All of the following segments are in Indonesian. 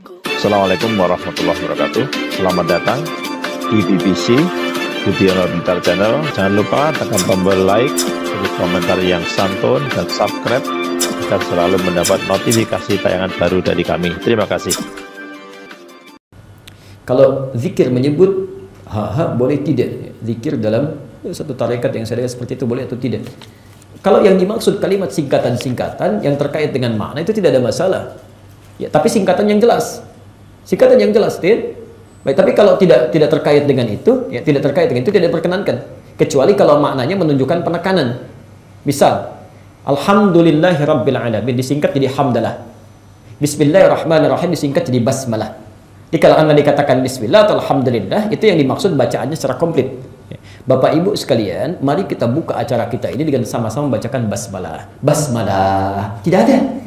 Assalamualaikum warahmatullahi wabarakatuh. Selamat datang di BBC Budiono Pintar Channel. Jangan lupa tekan tombol like, tulis komentar yang santun, dan subscribe agar selalu mendapat notifikasi tayangan baru dari kami. Terima kasih. Kalau zikir menyebut boleh tidak zikir dalam satu tarekat yang saya seperti itu, boleh atau tidak? Kalau yang dimaksud kalimat singkatan-singkatan yang terkait dengan makna itu tidak ada masalah. Ya, tapi singkatan yang jelas. Singkatan yang jelas, tidak? Baik, tapi kalau tidak terkait dengan itu, ya tidak terkait dengan itu tidak diperkenankan. Kecuali kalau maknanya menunjukkan penekanan. Misal, Alhamdulillahirabbil alamin disingkat jadi hamdalah. Bismillahirrahmanirrahim disingkat jadi basmalah. Jadi kalau Anda dikatakan bismillah atau alhamdulillah, itu yang dimaksud bacaannya secara komplit. Bapak Ibu sekalian, mari kita buka acara kita ini dengan sama-sama membacakan basmalah. Basmalah. Tidak ada.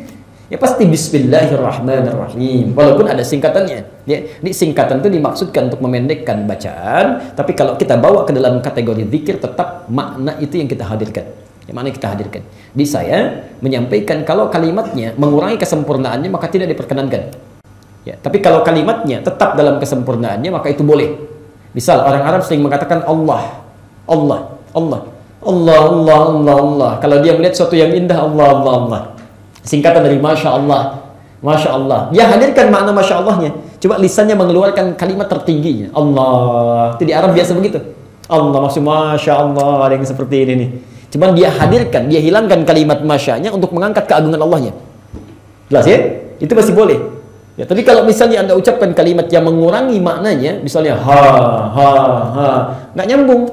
Ya pasti bismillahirrahmanirrahim. Walaupun ada singkatannya. Ya, ini singkatan itu dimaksudkan untuk memendekkan bacaan, tapi kalau kita bawa ke dalam kategori zikir tetap makna itu yang kita hadirkan. Yang mana kita hadirkan. Di saya menyampaikan kalau kalimatnya mengurangi kesempurnaannya maka tidak diperkenankan. Ya, tapi kalau kalimatnya tetap dalam kesempurnaannya maka itu boleh. Misal orang Arab sering mengatakan Allah, Allah, Allah, Allah, Allah, Allah, Allah. Kalau dia melihat sesuatu yang indah, Allah, Allah, Allah. Singkatan dari Masya Allah, Masya Allah. Dia hadirkan makna Masya Allahnya. Coba lisannya mengeluarkan kalimat tertingginya, Allah. Itu di Arab biasa begitu. Allah maksud Masya Allah, ada yang seperti ini nih. Cuman dia hadirkan, dia hilangkan kalimat Masya-nya untuk mengangkat keagungan Allahnya. Jelas ya? Itu masih boleh. Ya, tapi kalau misalnya Anda ucapkan kalimat yang mengurangi maknanya, misalnya nggak nyambung.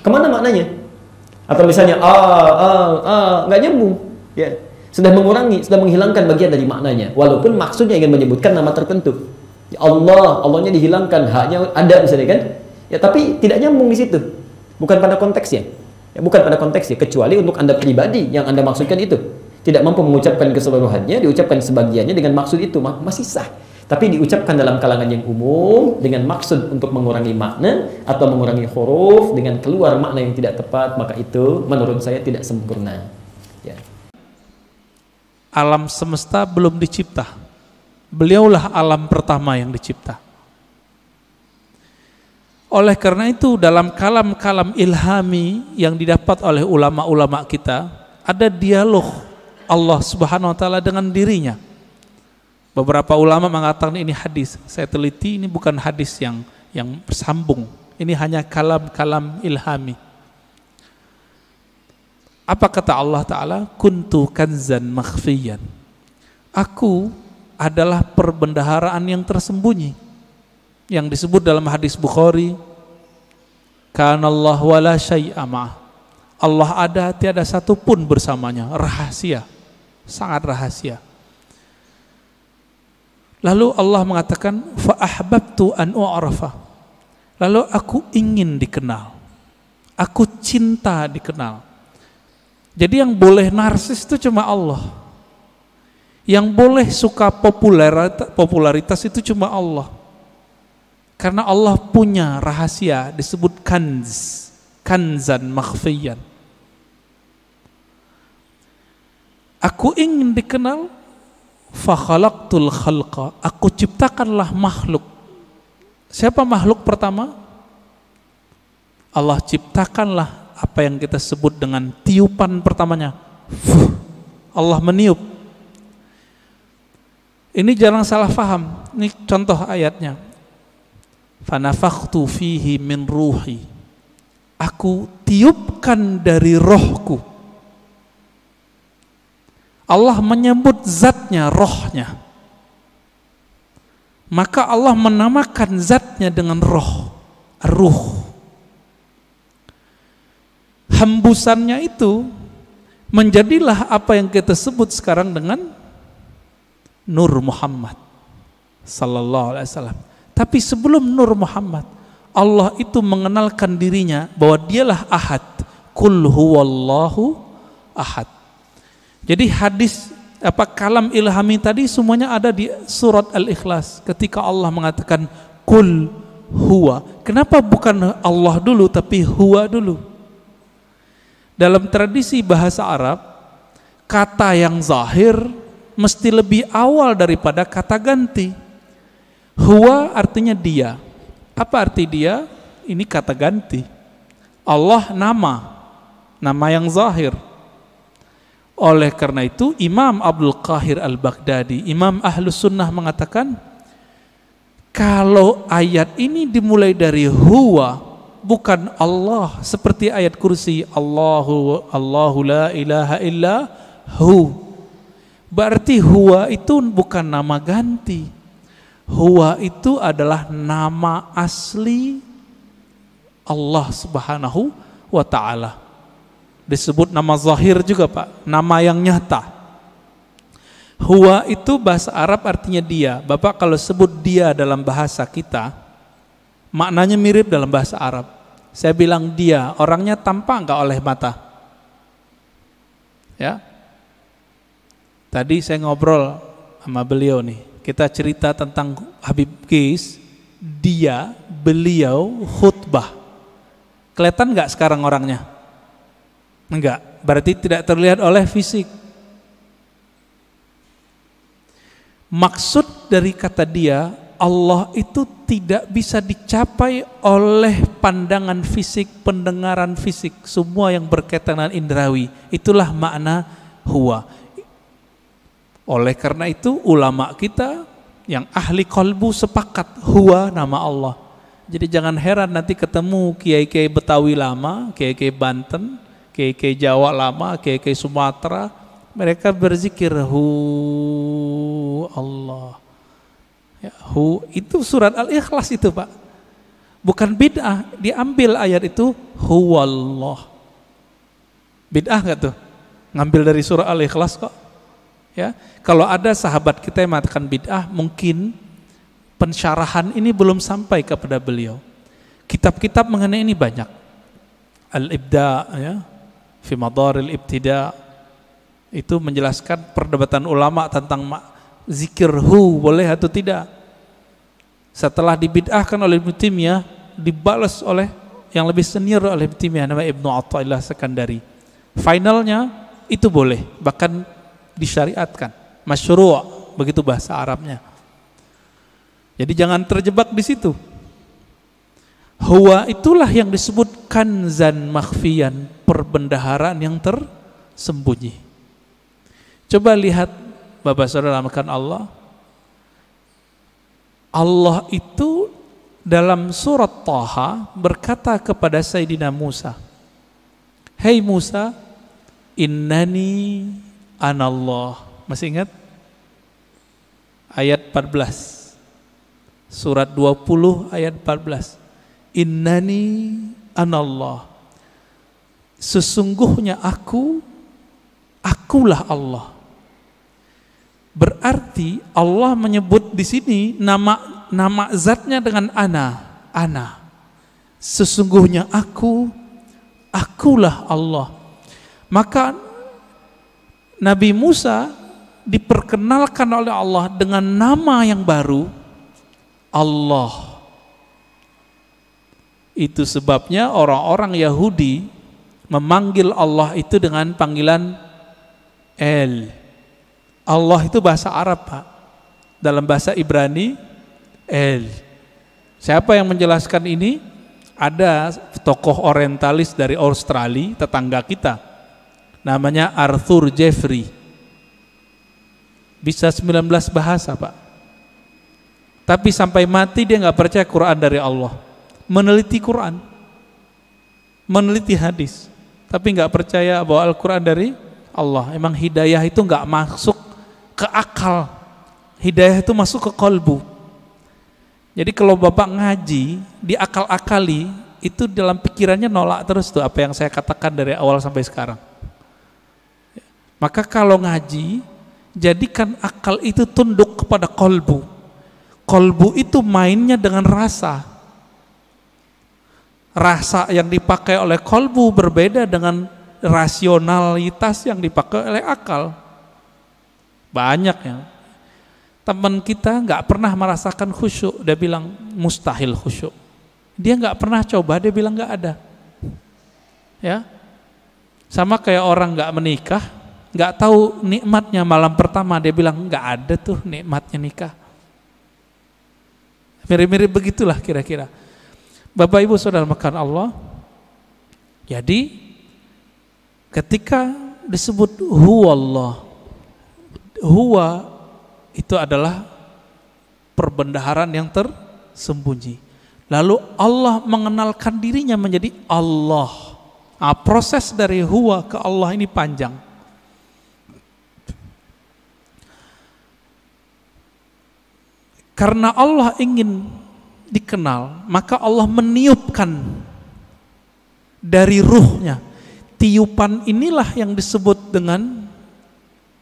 Kemana maknanya? Atau misalnya nggak nyambung. Ya. Sudah mengurangi, sudah menghilangkan bagian dari maknanya. Walaupun maksudnya ingin menyebutkan nama tertentu. Ya Allah, Allahnya dihilangkan, haknya ada misalnya kan. Ya tapi tidak nyambung di situ. Bukan pada konteksnya. Ya, bukan pada konteksnya. Kecuali untuk Anda pribadi yang Anda maksudkan itu. Tidak mampu mengucapkan keseluruhannya, diucapkan sebagiannya dengan maksud itu, masih sah. Tapi diucapkan dalam kalangan yang umum dengan maksud untuk mengurangi makna atau mengurangi huruf dengan keluar makna yang tidak tepat, maka itu menurut saya tidak sempurna. Ya. Alam semesta belum dicipta. Beliaulah alam pertama yang dicipta. Oleh karena itu dalam kalam-kalam ilhami yang didapat oleh ulama-ulama kita, ada dialog Allah Subhanahu wa taala dengan dirinya. Beberapa ulama mengatakan ini hadis. Saya teliti, ini bukan hadis yang bersambung. Ini hanya kalam-kalam ilhami. Apa kata Allah Ta'ala? Kuntu kanzan makhfiyan. Aku adalah perbendaharaan yang tersembunyi. Yang disebut dalam hadis Bukhari, Kanallahu wa la syai'a ma'ah. Allah ada, tiada satu pun bersamanya. Rahasia. Sangat rahasia. Lalu Allah mengatakan, Fa'ahbabtu an u'arafa. Lalu aku ingin dikenal. Aku cinta dikenal. Jadi yang boleh narsis itu cuma Allah. Yang boleh suka popularitas itu cuma Allah. Karena Allah punya rahasia disebut kanz, kanzan makhfiyan. Aku ingin dikenal, fa khalaqtul khalqa. Aku ciptakanlah makhluk. Siapa makhluk pertama? Allah ciptakanlah apa yang kita sebut dengan tiupan pertamanya. Allah meniup. Ini jangan salah faham. Ini contoh ayatnya. Fanafakhtu fihi min ruhi. Aku tiupkan dari rohku. Allah menyebut zatnya, rohnya. Maka Allah menamakan zatnya dengan roh, ruh. Hembusannya itu menjadilah apa yang kita sebut sekarang dengan Nur Muhammad sallallahu alaihi wasallam. Tapi sebelum Nur Muhammad, Allah itu mengenalkan dirinya bahwa dialah Ahad. Qul huwallahu ahad. Jadi hadis kalam ilhami tadi semuanya ada di surat Al-Ikhlas ketika Allah mengatakan Qul huwa. Kenapa bukan Allah dulu tapi huwa dulu? Dalam tradisi bahasa Arab, kata yang zahir mesti lebih awal daripada kata ganti. Huwa artinya dia. Apa arti dia? Ini kata ganti. Allah nama yang zahir. Oleh karena itu Imam Abdul Qahir Al-Baghdadi, Imam Ahlus Sunnah mengatakan, kalau ayat ini dimulai dari huwa, bukan Allah, seperti ayat kursi, Allahu la ilaha illa hu, berarti huwa itu bukan nama ganti. Huwa itu adalah nama asli Allah Subhanahu wa ta'ala. Disebut nama zahir juga Pak, nama yang nyata. Huwa itu bahasa Arab artinya dia. Bapak kalau sebut dia dalam bahasa kita, maknanya mirip dalam bahasa Arab. Saya bilang dia, orangnya tampak enggak oleh mata? Ya. Tadi saya ngobrol sama beliau nih. Kita cerita tentang Habib Qais, beliau khutbah. Kelihatan enggak sekarang orangnya? Enggak, berarti tidak terlihat oleh fisik. Maksud dari kata dia, Allah itu tidak bisa dicapai oleh pandangan fisik, pendengaran fisik, semua yang berkaitan dengan indrawi. Itulah makna huwa. Oleh karena itu ulama kita yang ahli qalbu sepakat huwa nama Allah. Jadi jangan heran nanti ketemu kiai-kiai Betawi lama, kiai-kiai Banten, kiai-kiai Jawa lama, kiai-kiai Sumatera, mereka berzikir hu Allah. Ya, hu itu surat Al-Ikhlas itu Pak. Bukan bid'ah, diambil ayat itu huwallah. Bid'ah enggak tuh? Ngambil dari surah Al-Ikhlas kok. Ya, kalau ada sahabat kita yang mengatakan bid'ah, mungkin pensyarahan ini belum sampai kepada beliau. Kitab-kitab mengenai ini banyak. Al-Ibda, ya, fi Madaril Ibtida, itu menjelaskan perdebatan ulama tentang zikir hu boleh atau tidak. Setelah dibid'ahkan oleh Ibnu Taimiyah, dibalas oleh yang lebih senior oleh Ibnu Taimiyah, namanya Ibnu Athaillah Sekandari. Finalnya itu boleh, bahkan disyariatkan, masyru', begitu bahasa Arabnya. Jadi jangan terjebak di situ. Huwa itulah yang disebut kanzan makhfiyan, perbendaharaan yang tersembunyi. Coba lihat Bapak Saudara amakan Allah. Allah itu dalam surat Thaha berkata kepada Sayyidina Musa, "Hei Musa, innani anallah." Masih ingat? Ayat 14. Surat 20 ayat 14. Innani anallah. Sesungguhnya akulah Allah. Berarti Allah menyebut di sini nama zatnya dengan ana. Sesungguhnya akulah Allah. Maka Nabi Musa diperkenalkan oleh Allah dengan nama yang baru, Allah. Itu sebabnya orang-orang Yahudi memanggil Allah itu dengan panggilan El. Allah itu bahasa Arab Pak. Dalam bahasa Ibrani El. Siapa yang menjelaskan ini? Ada tokoh orientalis dari Australia, tetangga kita, namanya Arthur Jeffrey. Bisa 19 bahasa Pak. Tapi sampai mati dia nggak percaya Quran dari Allah. Meneliti Quran, meneliti hadis, tapi nggak percaya bahwa Al-Quran dari Allah. Emang hidayah itu nggak masuk ke akal, hidayah itu masuk ke kolbu. Jadi kalau Bapak ngaji, diakal-akali, itu dalam pikirannya nolak terus tuh apa yang saya katakan dari awal sampai sekarang. Maka kalau ngaji, jadikan akal itu tunduk kepada kolbu. Kolbu itu mainnya dengan rasa. Rasa yang dipakai oleh kolbu berbeda dengan rasionalitas yang dipakai oleh akal. Banyak ya. Teman kita nggak pernah merasakan khusyuk, dia bilang mustahil khusyuk. Dia nggak pernah coba, dia bilang nggak ada. Ya, sama kayak orang nggak menikah, nggak tahu nikmatnya malam pertama, dia bilang nggak ada tuh nikmatnya nikah. Mirip-mirip begitulah kira-kira. Bapak Ibu Saudara makan Allah. Jadi ketika disebut huwa Allah, huwa itu adalah perbendaharaan yang tersembunyi. Lalu Allah mengenalkan dirinya menjadi Allah. Nah, proses dari huwa ke Allah ini panjang. Karena Allah ingin dikenal, maka Allah meniupkan dari ruhnya. Tiupan inilah yang disebut dengan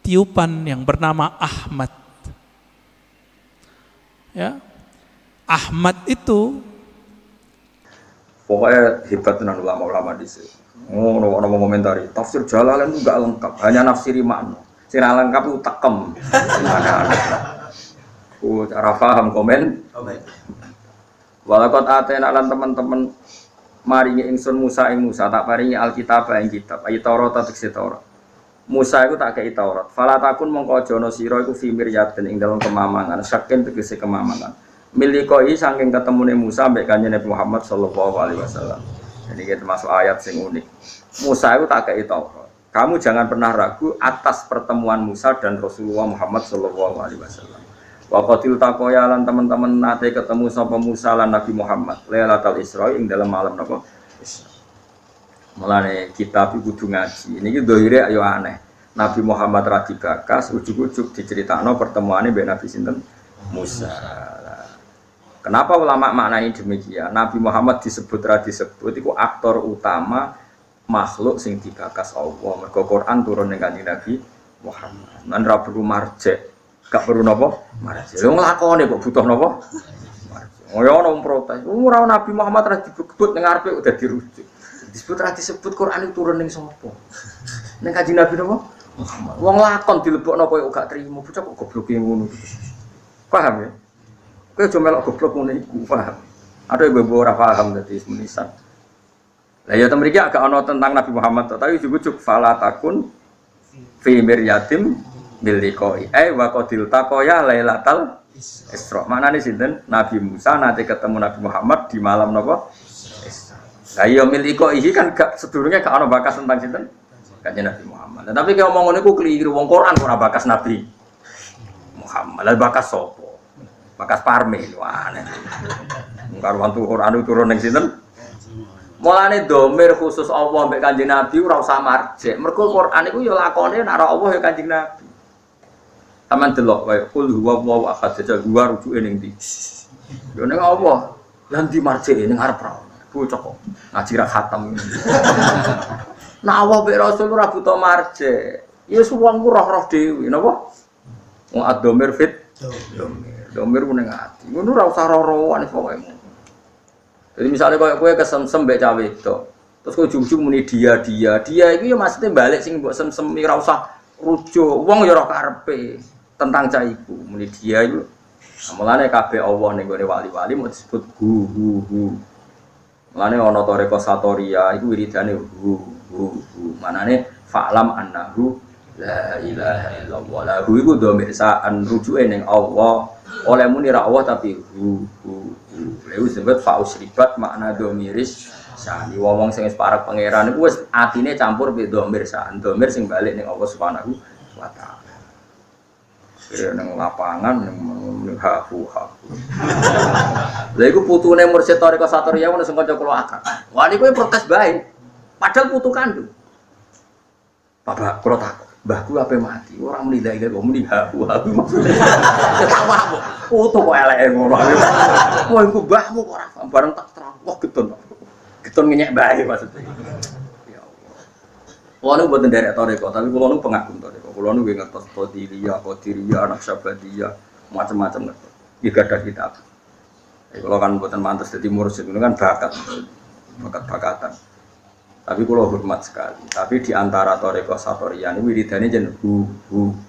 tiupan yang bernama Ahmad. Ya, Ahmad itu pokoknya hebat tenan ulama-ulama di sini. Oh, ono komentari. Tafsir Jalalain itu enggak lengkap, hanya nafsiri makna. Sing lengkap itu tekem. Cara paham komen. Walakot atena lan teman-teman maringi ingsun Musa ing Musa tak paringi Alkitab ing kitab ayat Taurat tegese Taurat. Musa iku tak kei Taurat. Fala takun mongko aja ana sira iku fi miryatin ing dalem kemamangan, saking tegese kemamangan. Milikoi saking ketemune Musa mbek kanjeng Nabi Muhammad sallallahu alaihi wasallam. Jadi ini termasuk ayat sing unik. Musa iku tak kei Taurat. Kamu jangan pernah ragu atas pertemuan Musa dan Rasulullah Muhammad sallallahu alaihi wasallam. Waqatil taqoya lan teman-teman nate ketemu sapa Musa lan Nabi Muhammad Lailatul Isra ing dalam malam napa Isra. Mulane kitab kudu ngaji. Niki dohire ayo aneh. Nabi Muhammad ra digagas ujug-ujug diceritakno pertemuane mbek Nabi sinten Musa. Kenapa ulama maknani demikian? Nabi Muhammad disebut ra disebut iku aktor utama makhluk sing digagas Allah. Mergo Quran turun ning Kanjeng Nabi Muhammad. Lan ra perlu marjek. Gak perlu napa? Marjek. Wong lakone kok butuh napa? Marjek. Oh ya ono protes. Ora Nabi Muhammad ra disebut ning ngarepe udah dirujuk. Disebut ra disebut Quran itu turun ning sapa? Ning Kanjeng Nabi napa? Muhammad. Wong lakon dilebokno koyo gak trimo, bocah kok goblok ngono. Paham ya? Kowe aja melok goblok ngono iku, paham? Ada ibu-ibu ora paham dadi menisan. Lah ya temriki agak ono tentang Nabi Muhammad, tapi ujug-ujug fala takun fi miryatim bil liqai wa qadil taqoya lailatal Isra. Maknane sinten? Nabi Musa nate ketemu Nabi Muhammad di malam napa? Isra. Lah ya mil liqai kan gak sedurunge gak ono bakas tentang sinten? Kanjeng Nabi Muhammad. Nah, tapi kalau ngomong ngono iku keliru. Wong Quran ora bakas Nabi Muhammad. Lah bakas sapa? Bakas Parme lho aneh. Karo wantu Quran turun ning sinten? Mulane domir khusus Allah mbek Kanjeng Nabi ora usah marjek. Mergo Quran iku ya lakone nek ora Allah ya Kanjeng Nabi. Taman delok wae qul huwallahu ahad aja gua rujuke ning ndi. Yo ning Allah. Lan di marjek ning arep ra. Bocah kok ngaji ra khatam. Nah Allah mbek Rasul ora buta marjek. Ya wong ku roh-roh dhewe napa? Wong ad-domir fit domir. Domir ku ning ati. Ngono ora usah roh-rohan pokoke. Jadi misalnya kowe kesemsem mbek cawe itu, terus kowe ujug-ujug muni dia itu ya maksudnya balik sing mbok semsem ora usah rujuk. Wong ya ora karepe tentang cah iku. Muni dia iku. Mulane kabeh Allah ning gone wali-wali mau disebut hu. Mulane ana toreko satoria iku wiridane hu. Manane fa'lam annahu la ilaha illallah. La hu iku dhamir sa'an rujuke ning Allah. Oleh muni ra Allah tapi hu. Lha disebut faus ribat makna domiris sani wong sing wis parek pangeran iku wis atine campur be domir san domir sing balik ning Allah Subhanahu wa taala. Kira nang lapangan ning hafu. Lha iku putune Mursyid Thariqah Satoriyah ngono sing kanca kula akad. Wah niku protes bae. Padahal putu kandung. Bapak kula takut, mbahku ape mati? Ora muni la ilaha illallah, muni hafu maksudnya. Ketawa kok. Putu kok eleke ngono. Wah iku mbahmu kok ora bareng tak terang. Wah getun. Getun ngenyek bae maksudnya. Ya Allah. Kulo nu mboten derek Thariqah, tapi kulo nu pengagum Thariqah. Kulo nu nggih ngertos Qadiriyah, Naqsyabandiyah, macam-macam ngertos. Nggih gadah kitab. Kulo kan mboten mantes dadi mursyid, itu kan bakat-bakatan. Tapi kalau hormat sekali. Tapi di antara Thariqah Satoriyah ini wiridane jen hu.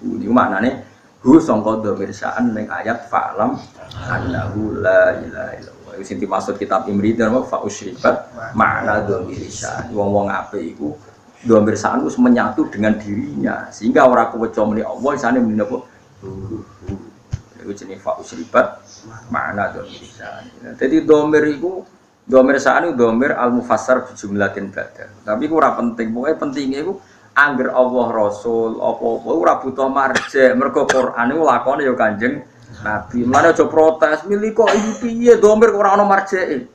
Ini maknane hu sangka dhamir sa'an ning ayat fa'lam annahu la ilaha illallah. Iku sing dimaksud kitab Imridan wa fa'usyribat makna dhamir sa'an. Wong-wong apik iku dhamir sa'an wis menyatu dengan dirinya sehingga ora keweca muni Allah isane muni apa hu. Itu jenis fa usribat mana domir sani. Jadi domir itu domir sani domir al mufassar jumlatin badal. Tapi ku ora penting. Pokoknya pentingnya itu angger Allah Rasul apa-apa ora butuh marjek. Mergo Quran iku lakone ya Kanjeng Nabi. Mulane aja protes, milih kok iki piye domir ora ana marjeke.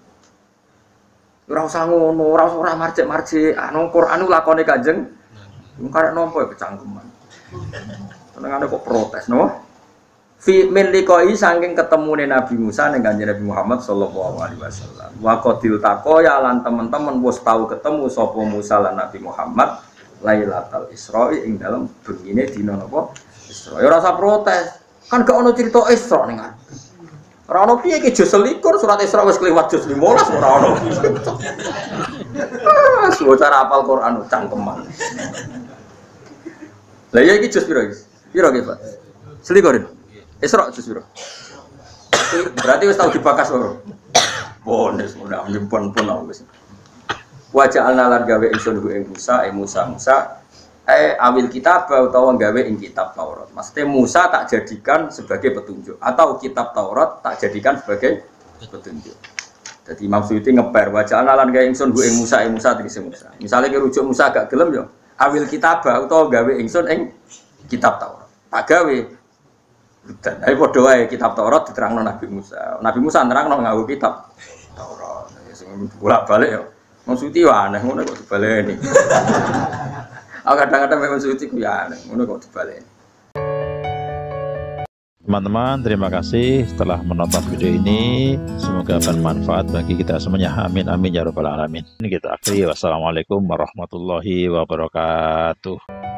Ora usah ngono, ora marjek-marjek. Anu Quran iku lakone Kanjeng. Wong karek nompo ya kecangkeman. Senengane kok protes, no? Fi min liqai saking ketemune Nabi Musa ning Kanjeng Nabi Muhammad sallallahu alaihi wasallam. Wa qadil taqaya lan teman-teman wis tau ketemu sapa Musa lan Nabi Muhammad Lailatul Isra'i ing dalem bengine dina napa? Isra. Ya ora usah protes. Kan gak ono cerita Isra ning ati. Ora ono piye iki juz 21 surat Isra wis kliwat juz 15 ora ono. Suwe cara hafal Quran cangkeman. Lah ya iki juz piro iki? Piro iki, Pak? Selikorin. Isra juz piro? Berarti wis tau dibakas lho. Bones udah nyimpen pun wis. Wajah lan gawe ingsun ku ing Musa awil kitab utawa gawe ing kitab Taurat. Maksudnya Musa tak jadikan sebagai petunjuk atau kitab Taurat tak jadikan sebagai petunjuk. Jadi Imam Suyuti ngeper wajah lan gawe ingsun ku ing Musa tegese Musa. Misale ki rujuk Musa gak gelem yo awil kitab utawa gawe ingsun ing kitab Taurat. Tak gawe dan ayo padha wae kitab Taurat diterangno Nabi Musa. Nabi Musa nerangno nganggo kitab Taurat. Sing bolak-balik ya. Maksudnya ya aneh ngono kok dibaleni. Aku kadang-kadang memang suci ku ya aneh ngono kok dibaleni. Teman-teman, terima kasih telah menonton video ini. Semoga bermanfaat bagi kita semuanya. Amin amin ya rabbal alamin. Ini kita akhiri. Wassalamualaikum warahmatullahi wabarakatuh.